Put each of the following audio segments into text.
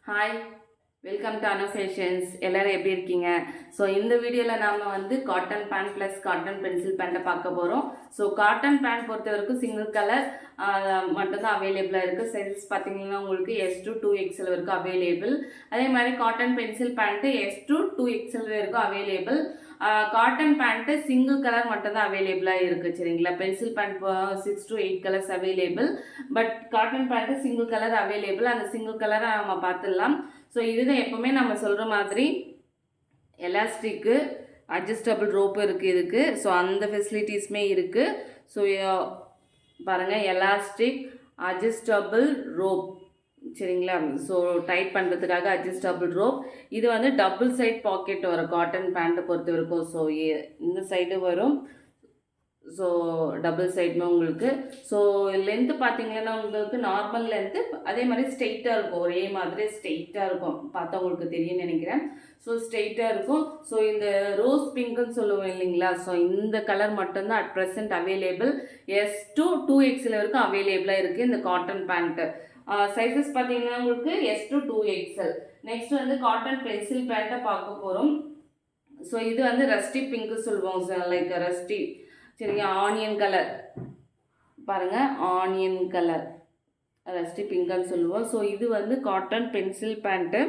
Hi, welcome to Anu fashions. எல்லோரும் எப்படி இருக்கீங்க? ஸோ இந்த வீடியோவில் நாம் வந்து cotton pant plus cotton pencil பேண்ட்டை பார்க்க போகிறோம். ஸோ காட்டன் பேண்ட் பொறுத்த வரைக்கும் சிங்கிள் கலர் மட்டும்தான் அவைலபிளாக இருக்குது. சைஸஸ் பார்த்தீங்கன்னா உங்களுக்கு S to 2XL வரைக்கும் அவைலபிள். அதே மாதிரி cotton pencil pant S to 2XL வரைக்கும் available. Cotton pant single colour மட்டும்தான் அவைலபிளாக இருக்குது. சரிங்களா? Pencil pant 6 to 8 colours available. But cotton pant single colour available. அந்த சிங்கிள் கலரை நம்ம பார்த்துடலாம். ஸோ இதுதான் எப்போவுமே நம்ம சொல்கிற மாதிரி எலாஸ்டிக்கு அட்ஜஸ்டபிள் ரோப்பு இருக்குது இதுக்கு. ஸோ அந்த ஃபெசிலிட்டிஸுமே இருக்குது. ஸோ பாருங்கள், எலாஸ்டிக் அட்ஜஸ்டபிள் ரோப். சரிங்களா? ஸோ டைட் பண்ணுறதுக்காக அட்ஜஸ்டபிள் ரோப். இது வந்து டபுள் சைட் பாக்கெட் வரும் காட்டன் பேண்ட்டை பொறுத்த வரைக்கும். ஸோ இந்த சைடு வரும், ஸோ டபுள் சைடுமே உங்களுக்கு. ஸோ லென்த்து பார்த்தீங்கன்னா உங்களுக்கு நார்மல் லென்த்து, அதே மாதிரி ஸ்ட்ரெயிட்டாக இருக்கும். ஒரே மாதிரி ஸ்ட்ரெயிட்டாக இருக்கும். பார்த்தா உங்களுக்கு தெரியும்னு நினைக்கிறேன். ஸோ ஸ்ட்ரெயிட்டாக இருக்கும். ஸோ இந்த ரோஸ் பிங்க்குன்னு சொல்லுவோம் இல்லைங்களா? ஸோ இந்த கலர் மட்டும்தான் at present available. S to 2XL வரைக்கும் அவைலபிளாக இருக்குது இந்த காட்டன் பேண்ட்டு. சைஸஸ் பார்த்தீங்கன்னா உங்களுக்கு S to 2XL. நெக்ஸ்ட் வந்து காட்டன் பென்சில் பேண்ட்டை பார்க்க போகிறோம். ஸோ இது வந்து ரஸ்டி பிங்க்கு சொல்லுவோம். லைக் ரஸ்டி, சரிங்க, ஆனியன் கலர் பாருங்கள், ஆனியன் கலர் ரஸ்டி பிங்க்குன்னு சொல்லுவோம். ஸோ இது வந்து காட்டன் பென்சில் பேண்ட்டு.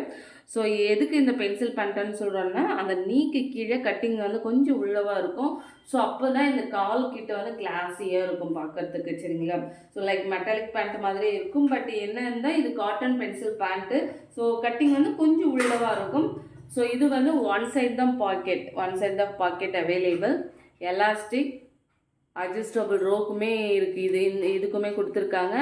ஸோ எதுக்கு இந்த பென்சில் பேண்ட்டுன்னு சொல்கிறோன்னா, அந்த நீக்கு கீழே கட்டிங் வந்து கொஞ்சம் உள்ளவாக இருக்கும். ஸோ அப்போ தான் இந்த கால் கிட்ட வந்து கிளாஸியாக இருக்கும் பார்க்குறதுக்கு. சரிங்களா? ஸோ லைக் மெட்டாலிக் பேண்ட் மாதிரி இருக்கும். பட் என்னன்னா இது cotton pencil pant. So cutting வந்து கொஞ்சம் உள்ளவாக இருக்கும். ஸோ இது வந்து ஒன் சைட் தான் பாக்கெட் அவைலபிள். எலாஸ்டிக் அட்ஜஸ்டபிள் ரோக்குமே இருக்குது. இதுக்குமே கொடுத்துருக்காங்க.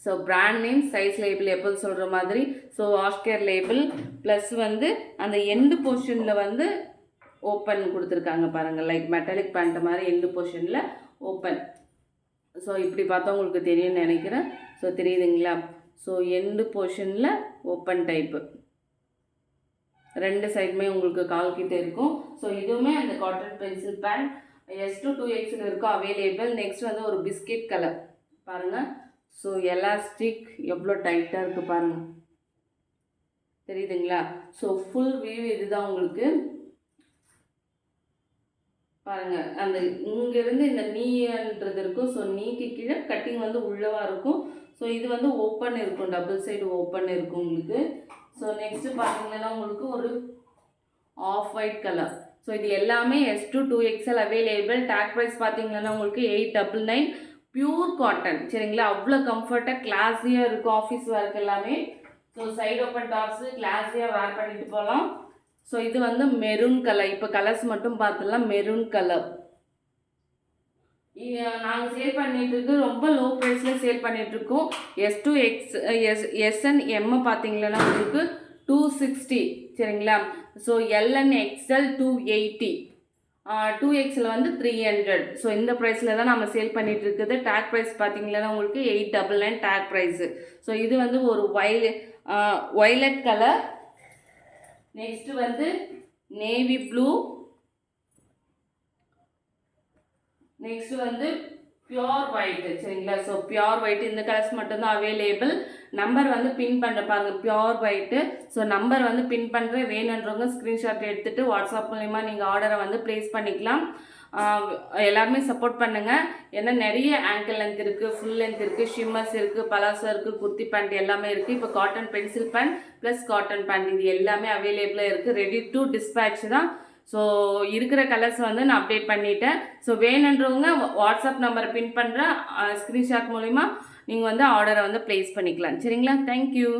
So brand name, size label எப்போது சொல்கிற மாதிரி. ஸோ ஆஸ்கேர் லேபிள் ப்ளஸ் வந்து அந்த எண்டு போர்ஷனில் வந்து ஓப்பன் கொடுத்துருக்காங்க பாருங்கள். லைக் மெட்டாலிக் பேண்ட் மாதிரி எண்டு போர்ஷனில் ஓப்பன். ஸோ இப்படி பார்த்தா உங்களுக்கு தெரியும்னு நினைக்கிறேன். ஸோ தெரியுதுங்களா? ஸோ எண்டு போர்ஷனில் ஓப்பன் டைப்பு. ரெண்டு சைடுமே உங்களுக்கு கால் கிட்ட இருக்கும். ஸோ இதுவுமே அந்த cotton pencil pant S to 2XL இருக்கும் அவைலபிள். நெக்ஸ்ட் வந்து ஒரு பிஸ்கெட் கலர் பாருங்கள். ஸோ எலாஸ்டிக் எவ்வளோ டைட்டாக இருக்குது பாருங்கள், தெரியுதுங்களா? ஸோ ஃபுல் வியூ இதுதான் உங்களுக்கு பாருங்கள். அந்த இங்கேருந்து இந்த நீன்றது இருக்கும். ஸோ நீக்கு கீழே கட்டிங் வந்து உள்ளவாக இருக்கும். ஸோ இது வந்து ஓப்பன் இருக்கும், டபுள் சைடு ஓப்பன் இருக்கும் உங்களுக்கு. ஸோ நெக்ஸ்ட்டு பார்த்தீங்கன்னா உங்களுக்கு ஒரு ஆஃப் ஒயிட் கலர். ஸோ இது எல்லாமே S to 2XL available. Tag price பார்த்தீங்கன்னா உங்களுக்கு 899. Pure cotton. சரிங்களா? அவ்வளோ கம்ஃபர்ட்டாக கிளாஸியாக இருக்கும் ஆஃபீஸ் ஒர்க் எல்லாமே. ஸோ சைடு ஓப்பன் டாப்ஸு கிளாஸியாக வேர் பண்ணிட்டு போகலாம். ஸோ இது வந்து மெரூன் கலர். இப்போ கலர்ஸ் மட்டும் பார்த்துடலாம். மெரூன் கலர் நாங்கள் சேல் பண்ணிகிட்ருக்கு, ரொம்ப லோ ப்ரைஸில் சேல் பண்ணிகிட்ருக்கோம். S and M பார்த்தீங்கன்னா உங்களுக்கு 260. சரிங்களா? ஸோ LN XL 280, 2XL வந்து 300. ஸோ இந்த ப்ரைஸில் தான் நம்ம சேல் பண்ணிகிட்டு இருக்குது. டேக் ப்ரைஸ் பார்த்தீங்கன்னா உங்களுக்கு 899 டேக் ப்ரைஸு. ஸோ இது வந்து ஒரு வயலட் கலர். நெக்ஸ்ட்டு வந்து நேவி ப்ளூ. நெக்ஸ்ட்டு வந்து பியோர் ஒயிட்டு. சரிங்களா? ஸோ பியோர் ஒயிட்டு இந்த கலர்ஸ் மட்டும்தான் அவைலபிள். நம்பர் வந்து பின் பண்ணுற பாருங்கள், பியோர் ஒயிட்டு. ஸோ நம்பர் வந்து பின் பண்ணுற, வேணுன்றவங்க ஸ்க்ரீன்ஷாட் எடுத்துகிட்டு வாட்ஸ்அப் மூலிமா நீங்கள் ஆர்டரை வந்து ப்ளேஸ் பண்ணிக்கலாம். எல்லாருமே சப்போர்ட் பண்ணுங்கள். ஏன்னா நிறைய ஆங்கிள் லென்த் இருக்குது, ஃபுல் லென்த் இருக்குது, ஷிம்மர்ஸ் இருக்குது, பலாசோ இருக்குது, குர்த்தி பேண்ட் எல்லாமே இருக்குது. இப்போ cotton pencil pant plus cotton pant இது எல்லாமே அவைலபிளாக இருக்குது. ரெடி டு டிஸ்பேட்ச் தான். ஸோ இருக்கிற கலர்ஸ் வந்து நான் அப்டேட் பண்ணிட்டேன். ஸோ வேணுன்றவங்க வாட்ஸ்அப் நம்பரை பின் பண்ணுற ஸ்க்ரீன்ஷாட் மூலிமா நீங்கள் வந்து ஆர்டரை வந்து ப்ளேஸ் பண்ணிக்கலாம். சரிங்களா? தேங்க்யூ.